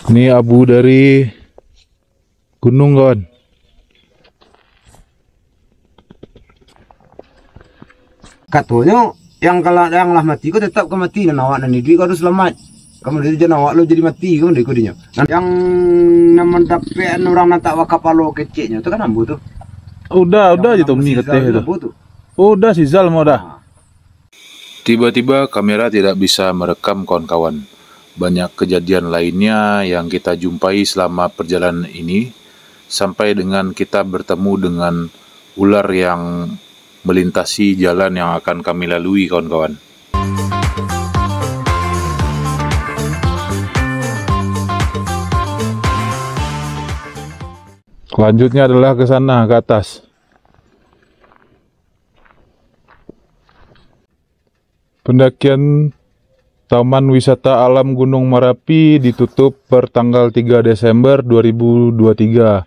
Ini abu dari gunung, kawan. Katanya yang kalau yang lah mati kau tetap kau mati dan awak nanti duit kau harus selamat. Kamu dari jadi awak lo jadi mati kamu dari kau dinya. Yang namun dapat orang nanti awak kapalo kecilnya itu kan ambu tuh. Udah aja Tommy katanya itu. Udah si Zal mau dah. Tiba-tiba kamera tidak bisa merekam kawan-kawan. Banyak kejadian lainnya yang kita jumpai selama perjalanan ini, sampai dengan kita bertemu dengan ular yang melintasi jalan yang akan kami lalui, kawan-kawan. Selanjutnya adalah ke sana, ke atas. Pendakian Taman Wisata Alam Gunung Merapi ditutup per tanggal 3 Desember 2023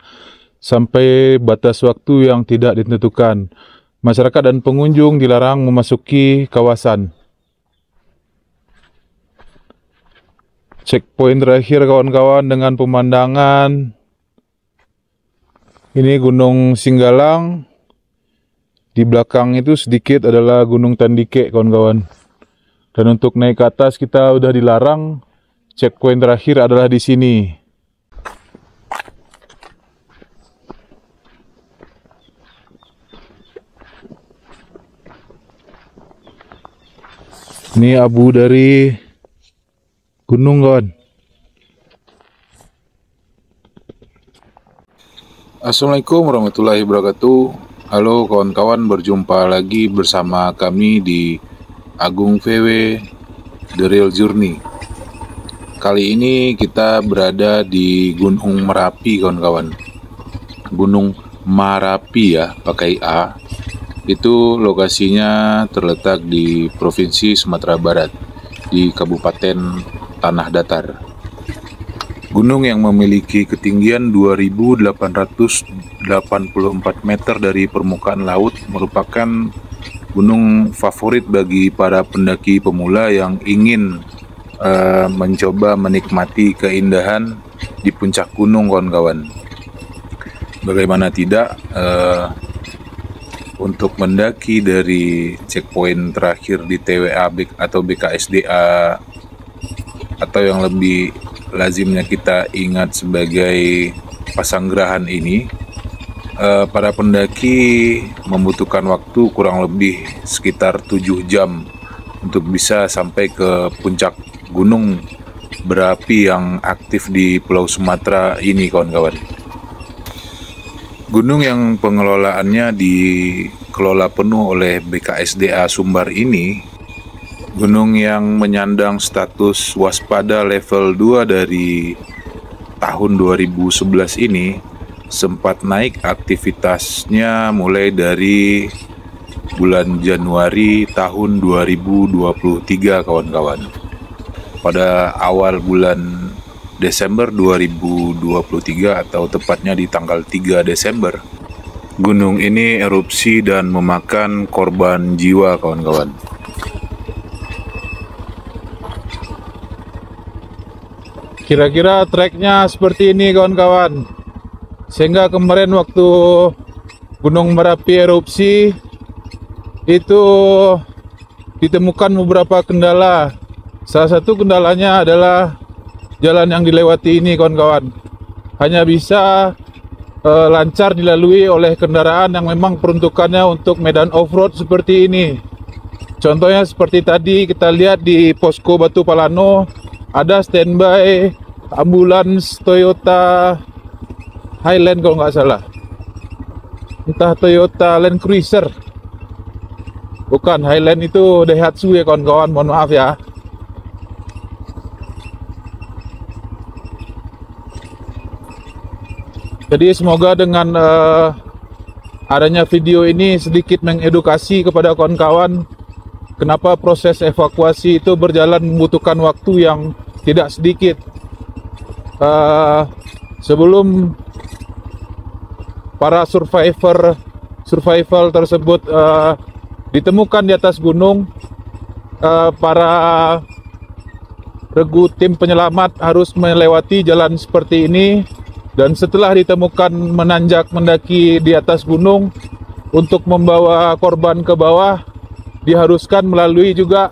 sampai batas waktu yang tidak ditentukan. Masyarakat dan pengunjung dilarang memasuki kawasan. Checkpoint terakhir kawan-kawan dengan pemandangan. Ini Gunung Singgalang. Di belakang itu sedikit adalah Gunung Tandike, kawan-kawan. Dan untuk naik ke atas kita udah dilarang. Checkpoint terakhir adalah di sini. Ini abu dari gunung, kawan. Assalamualaikum warahmatullahi wabarakatuh. Halo kawan-kawan, berjumpa lagi bersama kami di Agung VW The Real Journey. Kali ini kita berada di Gunung Merapi, kawan-kawan. Gunung Merapi ya, pakai A. Itu lokasinya terletak di Provinsi Sumatera Barat, di Kabupaten Tanah Datar. Gunung yang memiliki ketinggian 2.884 meter dari permukaan laut merupakan gunung favorit bagi para pendaki pemula yang ingin mencoba menikmati keindahan di puncak gunung, kawan-kawan. Bagaimana tidak, untuk mendaki dari checkpoint terakhir di TWA atau BKSDA atau yang lebih lazimnya kita ingat sebagai Pasanggerahan ini, para pendaki membutuhkan waktu kurang lebih sekitar 7 jam untuk bisa sampai ke puncak gunung berapi yang aktif di Pulau Sumatera ini, kawan-kawan. Gunung yang pengelolaannya dikelola penuh oleh BKSDA Sumbar ini, gunung yang menyandang status waspada level 2 dari tahun 2011 ini, sempat naik aktivitasnya mulai dari bulan Januari tahun 2023, kawan-kawan. Pada awal bulan Desember 2023 atau tepatnya di tanggal 3 Desember, gunung ini erupsi dan memakan korban jiwa, kawan-kawan. Kira-kira treknya seperti ini, kawan-kawan. Sehingga kemarin waktu Gunung Merapi erupsi itu ditemukan beberapa kendala. Salah satu kendalanya adalah jalan yang dilewati ini, kawan-kawan. Hanya bisa lancar dilalui oleh kendaraan yang memang peruntukannya untuk medan off-road seperti ini. Contohnya seperti tadi kita lihat di posko Batu Palano, ada standby ambulans Toyota Highland kalau nggak salah. Entah Toyota Land Cruiser. Bukan, Highland itu Daihatsu ya, kawan-kawan, mohon maaf ya. Jadi semoga dengan adanya video ini sedikit mengedukasi kepada kawan-kawan kenapa proses evakuasi itu berjalan membutuhkan waktu yang tidak sedikit. Sebelum para survival tersebut ditemukan di atas gunung, para regu tim penyelamat harus melewati jalan seperti ini, dan setelah ditemukan menanjak mendaki di atas gunung, untuk membawa korban ke bawah diharuskan melalui juga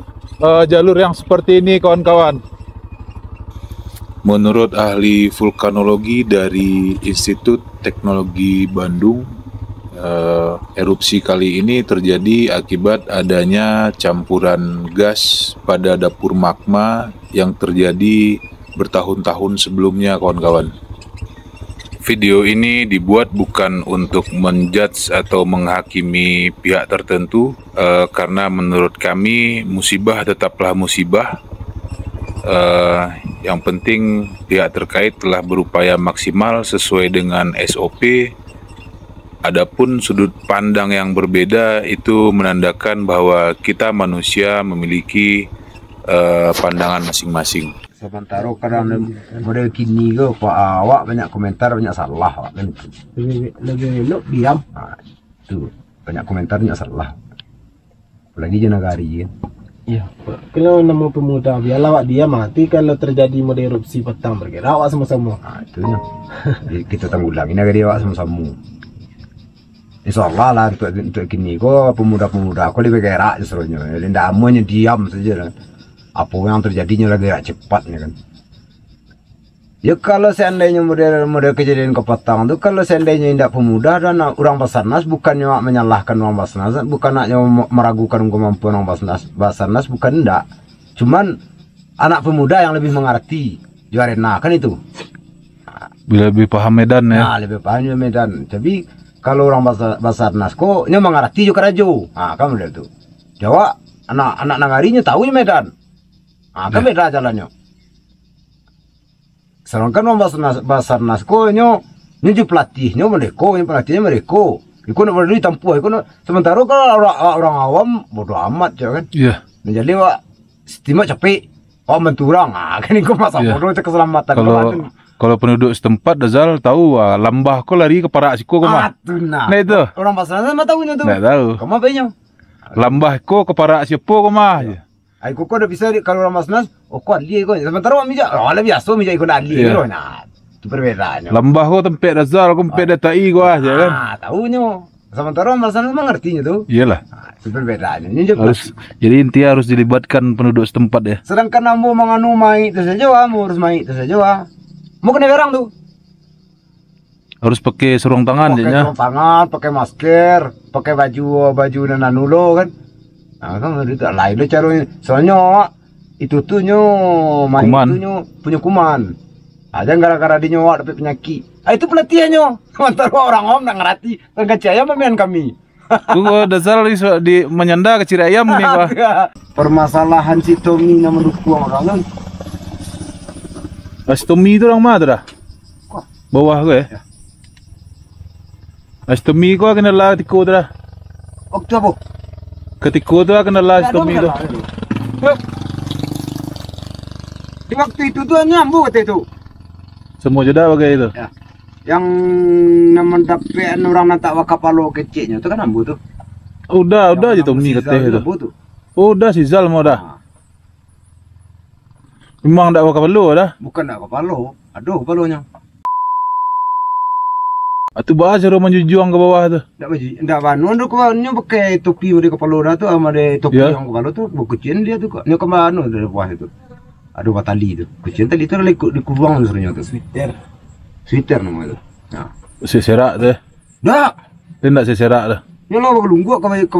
jalur yang seperti ini, kawan-kawan. Menurut ahli vulkanologi dari Institut Teknologi Bandung, erupsi kali ini terjadi akibat adanya campuran gas pada dapur magma yang terjadi bertahun-tahun sebelumnya, kawan-kawan. Video ini dibuat bukan untuk menjudge atau menghakimi pihak tertentu, karena menurut kami musibah tetaplah musibah. Yang penting pihak terkait telah berupaya maksimal sesuai dengan SOP. Adapun sudut pandang yang berbeda itu menandakan bahwa kita manusia memiliki pandangan masing-masing. Sementara karena model kini ke Pak awak banyak komentar banyak salah Pak, kan lebih elok diam. Itu banyak komentar banyak salah. Apalagi jenagari kan. Iya, kalau nama pemuda biarlah awak dia mati kalau terjadi model erupsi petang bergerak awak sama-sama. Itunya. Jadi kita tanggulangi negara awak sama-sama. Insyaallah lah untuk kini kok pemuda-pemuda kok lebih gerak serunya. Tidak amannya diam saja lah. Apa yang terjadinya lagi gerak cepatnya kan. Ya kalau seandainya model kejadian ke petang tu, kalau seandainya tidak pemuda dan orang Basarnas, bukannya menyalahkan orang Basarnas, bukan hanya meragukan kemampuan orang Basarnas, bukan tidak. Cuman anak pemuda yang lebih mengerti Juarena kan itu. Lebih paham medan ya. Nah, lebih paham medan. Tapi kalau orang Basarnas kok nya mengerti juga rajo. Kan model itu. Jawa anak nagarinya tahu medan. Kan beda jalannya. Sedangkan orang Basarnas kok nyo pelatihnya mereka, pelatihnya mereka. Iku nak berdiri tampuh, sementara kalau orang awam bodoh amat ya kan. Iya. Menjadi wak setimak capek, menturang. Kan iku masa bodoh itu keselamatan. Kalau penduduk setempat Dazal tahu lambah ko lari ke parak siko kemah. Nah itu. Orang Basarnas mah tahu itu. Nggak tahu. Kemah penyo. Lambah ko ke parak siapa kemah. Aku kok udah bisa kalau orang Basarnas, kok dia kok. Sementara orang mija, lebih biasa mija ikut ahli gitu. Nah, itu perbedaannya. Lambah ko tempat Dazal, ko tempat datai ko aja kan. Tahunya. Sementara orang Basarnas mengertinya tuh. Iyalah. Itu perbedaannya. Jadi intinya harus dilibatkan penduduk setempat ya. Sedangkan ambo menganu mai itu saja harus mai itu saja. Mau kena berang tuh. Harus pakai sarung tangan pakai jadinya. sarung tangan, pakai masker, pakai baju nanulo kan. Nah, kan itu lain deh caranya. Soalnya itu tuh mai itu punya kuman. Ada gara-gara dia nyawa dapat penyakit. Itu pelatihannya. Sementara orang om nak ngerti, kan kacaya memian kami. Tunggu Dazal di menyanda ke Cirayam nih Pak. Permasalahan si Tommy nama dukung orang kan. Astomi itu orang mana dah? Bawah gue ya. Astomi ko kena lah tiko dah. Waktu apa? Ketiko tu kena lah astomi tu. Di waktu itu tuh nyambung kata itu. Semua jeda bagai itu. Ya. Yang mendapekan orang nantak wakapalo kecilnya itu kan ambu tuh. Udah aja Tommy kata itu. Udah si Zal mau dah. Memang tak wakapalo dah. Bukan tak wakapalo, aduh kapalonya. Atu bahasa rumah jujuang ke bawah tu. Ndak banu tu kawannya pakai topi di kepala dah tu sama de topi yang kepala tu kecil dia tu kok. Nya kemana dari bawah itu. Aduh batali tu. Kecil tadi tu di kurang sebenarnya tu. Sweater nama itu. Nah. Seserak tu. Dak. Dia nak seserak dah. Nya lah kelunggu ke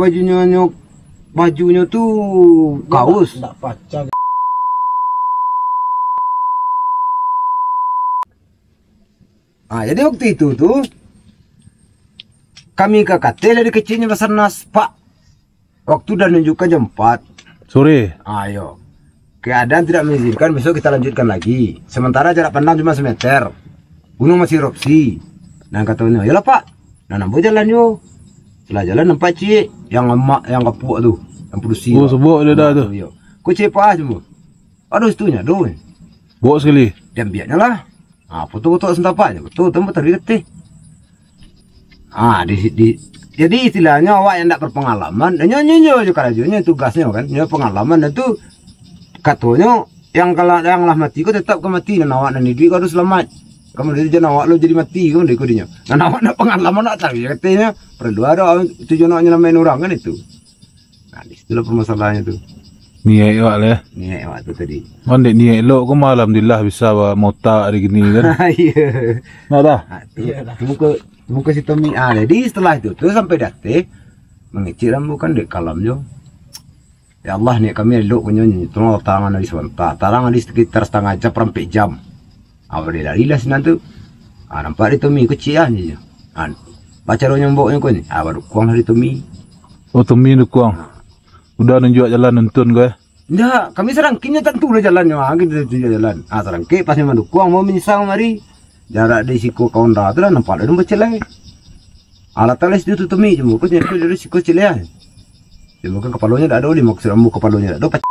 bajunya tu kaos. Tak pacar. Jadi waktu itu tuh kami ke KT dari kecilnya Basarnas Pak. Waktu udah nunjukkan jam 4 sore. Ayo. Keadaan tidak mengizinkan, besok kita lanjutkan lagi. Sementara jarak pandang cuma semeter. Gunung masih erupsi. Nah katanya, yalah Pak. Nah nampak jalan yuk. Setelah jalan nampak cik yang emak yang kapuk tuh, yang produksi. Oh sebut dia dah tu. Kau cik Pak semua. Aduh situnya, aduh. Bok sekali. Dan biarnya lah. Foto-foto sentapanya, betul tempat tadi ketih. Jadi istilahnya awak yang tidak berpengalaman, nyanyi aja karajonya tugasnya kan, punya pengalaman itu katanya yang kalau yang lah mati kau tetap kau mati dan awak nanti duit kau harus selamat. Kamu dari jangan awak lo jadi mati kamu dari kudinya. Dan awak nak pengalaman nak tahu ya katanya perlu ada tujuan awak nyelamain orang kan itu. Nah disitulah permasalahannya tu. Niat awak lah. Niat awak tu tadi. Mandek niat elok kau malam alhamdulillah bisa bawa motor hari gini kan. Iya. Nak dah. Muka si Tommy jadi setelah itu tu sampai date mengecil rambut kan dek kalamnya. Ya Allah ni kami elok kunyo tolong tangan di sebentar. Tarang di sekitar setengah jam sampai jam. Awak dia lari lah senang tu. Nampak dia Tommy kecil aja. Baca roh nyambuknya kau ni. Baru kuang hari Tommy. Oh Tommy tu kuang. Udah nunjuk jalan nonton kau. Enggak, kami serangkinya tentu lah jalannya. Kita tunjuk jalan. Serangki pas memang kuang mau menyesal mari. Jarak dari siku kawan dah tu lah nampak dia baca lagi. Alat alas itu Tommy cuma kau jadi dari siku cilia. Cuma kan kepalanya tak ada di maksud rambut kepalanya tak ada.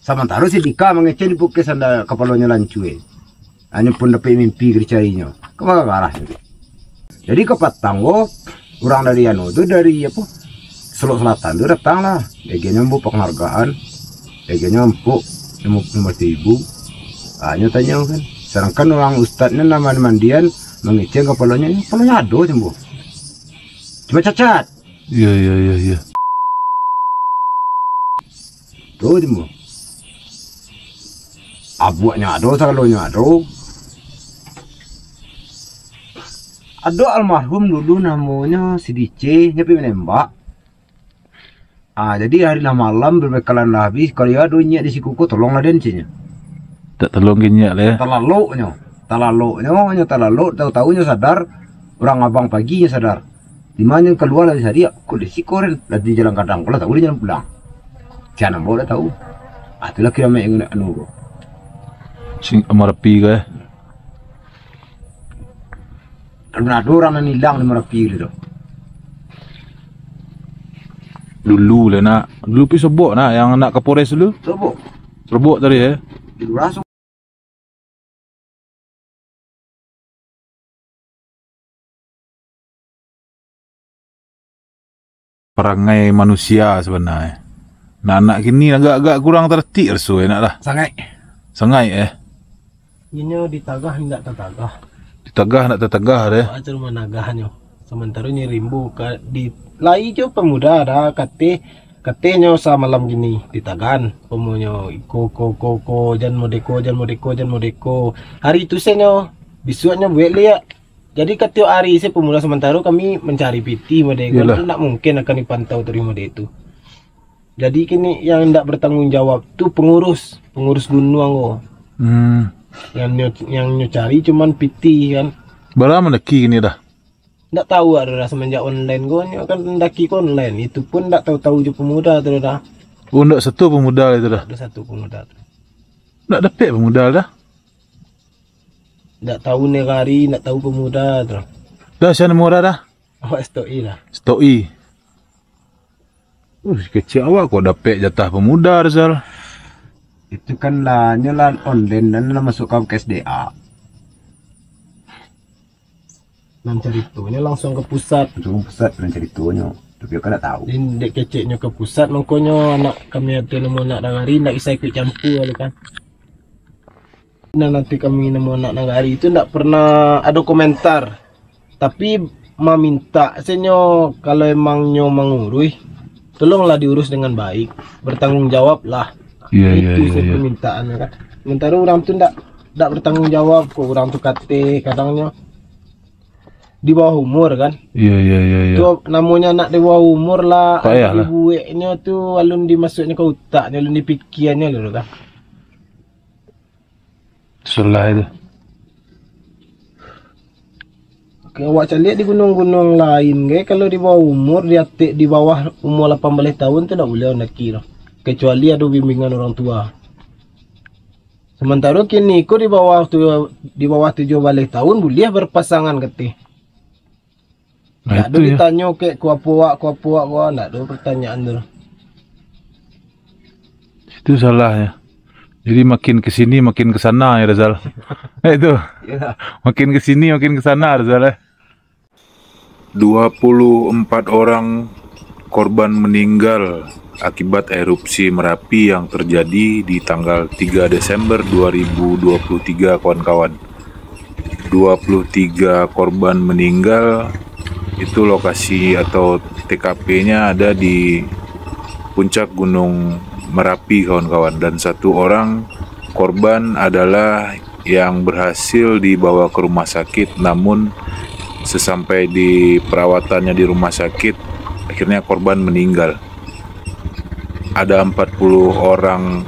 Sama taruh si Dika mengecek di pukul sanda kepalanya lancui. Hanya pun dapat mimpi kerjanya. Kemana arah itu? Jadi ke Patanggo, orang dari Anu tu dari apa? Selok Selatan tu datang lah. Dia nyambut penghargaan. Dia nyambut nomor 1000. Hanya tanya kan. Sedangkan orang ustaznya nama mandian mengecek kepalanya ada cuma. Cuma cacat. Iya. Tuh cuma. Abuaknya ada, salonya ada. Ada almarhum dulu namanya si DC, nyepi menembak. Jadi hari malam berbekalan lah habis. Kalau dia ada nyak di si kuku, tolonglah dia encinya. Tak tolong kenyak lah ya. Talalu, tahu-tahunya sadar. Orang abang paginya sadar. Di mana keluar lagi hari, kok di si koren. Lagi jalan kadang, kalau tahu dia jalan pulang. Jangan boleh tahu. Itulah kira yang anu. Sing Merapi ke? Ada orang yang hilang di Merapi gitu. Dulu lah nak. Dulu pergi sebut nak yang nak ke Polres dulu. Sebut tadi ya. Dulu langsung. Perangai manusia sebenarnya. Nak kini agak-agak kurang tertib resu nak lah. Sangai Ini ditagah tidak tertagah. Ditagah nak tertagah deh. Aja rumah nagahnya. Sementara ni rimbu di lai jo pemuda dah katanya sa malam gini ditagan pemunyo ko jan modeko. Hari itu senyo bisuannya buat lihat. Jadi katio hari saya pemuda sementara kami mencari piti modeko. Tidak mungkin akan dipantau terima dia itu. Jadi kini yang tidak bertanggung jawab tu pengurus gunung ko. Yang nyari cuman piti kan. Berapa mendaki ini dah? Tidak tahu ada semenjak online ko kan mendaki ko online. Itu pun tidak tahu je pemuda tu dah. Oh, tidak satu pemuda itu dah. Ada satu pemuda tu. Tidak dapat pemuda dah. Tak tahu negari, tak tahu pemuda tu. Dah siapa nama dah? Awak stoi lah. Stoi. Kecil awak kau dapat jatah pemuda Rizal. Itu kan lah nyolan online dan masuk ke SDA. Mencari tuanya langsung ke pusat. Mencari tuanya. Tapi aku tak tahu. Dek keceknya ke pusat, makanya anak kami ada nemu nak nagari, nak isa ikut campur kan. Nah nanti kami nemu anak nagari itu tidak pernah ada komentar. Tapi meminta senyo kalau emang nyo mengurus, tolonglah diurus dengan baik, bertanggung jawab lah. Itu permintaan kan. Sementara orang tu tidak bertanggung jawab, kok orang tu kate kadangnya di bawah umur kan. Iya. Tu namanya nak di bawah umur lah. Ibunya tu alun dimasuknya ke otaknya, alun dipikirnya dulu kan. Salah itu. Awak cari lihat di gunung-gunung lain ke, kalau di bawah umur di bawah umur 18 tahun tu tak boleh mendaki lah. Kecuali ada bimbingan orang tua. Sementara kini ko di bawah 17 tahun boleh berpasangan ketih. Tak ada ditanya ke kuapa wak, tak ada pertanyaan tu. Itu salahnya. Jadi makin ke sini makin ke sana ya Rizal. Itu. Makin ke sini makin ke sana Rizal. 24 orang korban meninggal akibat erupsi Merapi yang terjadi di tanggal 3 Desember 2023 kawan-kawan. 23 korban meninggal, itu lokasi atau TKP-nya ada di puncak Gunung Merapi kawan-kawan, dan 1 orang korban adalah yang berhasil dibawa ke rumah sakit, namun sesampai di perawatannya di rumah sakit akhirnya korban meninggal. Ada 40 orang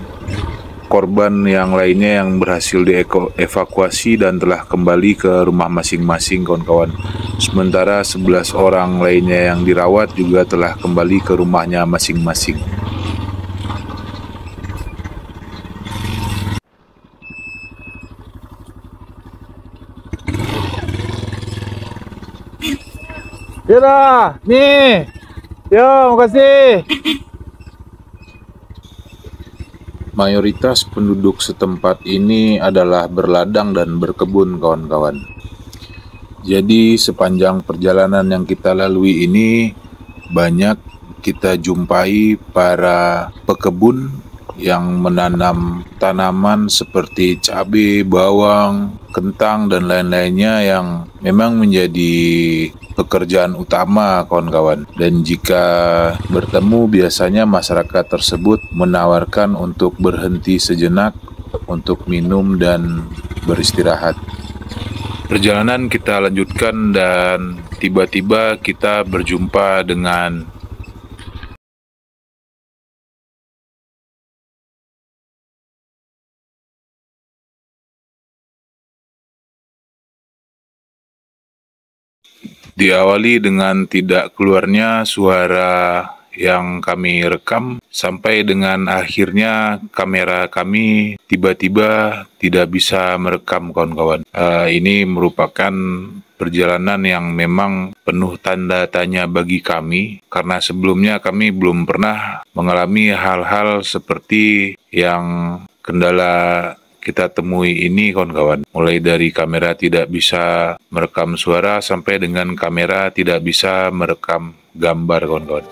korban yang lainnya yang berhasil dievakuasi dan telah kembali ke rumah masing-masing kawan-kawan. Sementara 11 orang lainnya yang dirawat juga telah kembali ke rumahnya masing-masing. Yaudah, nih. Yo, makasih. Mayoritas penduduk setempat ini adalah berladang dan berkebun kawan-kawan. Jadi sepanjang perjalanan yang kita lalui ini banyak kita jumpai para pekebun yang menanam tanaman seperti cabai, bawang, kentang, dan lain-lainnya yang memang menjadi pekerjaan utama kawan-kawan. Dan jika bertemu biasanya masyarakat tersebut menawarkan untuk berhenti sejenak untuk minum dan beristirahat. Perjalanan kita lanjutkan dan tiba-tiba kita berjumpa dengan diawali dengan tidak keluarnya suara yang kami rekam, sampai dengan akhirnya kamera kami tiba-tiba tidak bisa merekam kawan-kawan. Ini merupakan perjalanan yang memang penuh tanda tanya bagi kami, karena sebelumnya kami belum pernah mengalami hal-hal seperti yang kendala kita temui ini kawan-kawan. Mulai dari kamera tidak bisa merekam suara sampai dengan kamera tidak bisa merekam gambar kawan-kawan.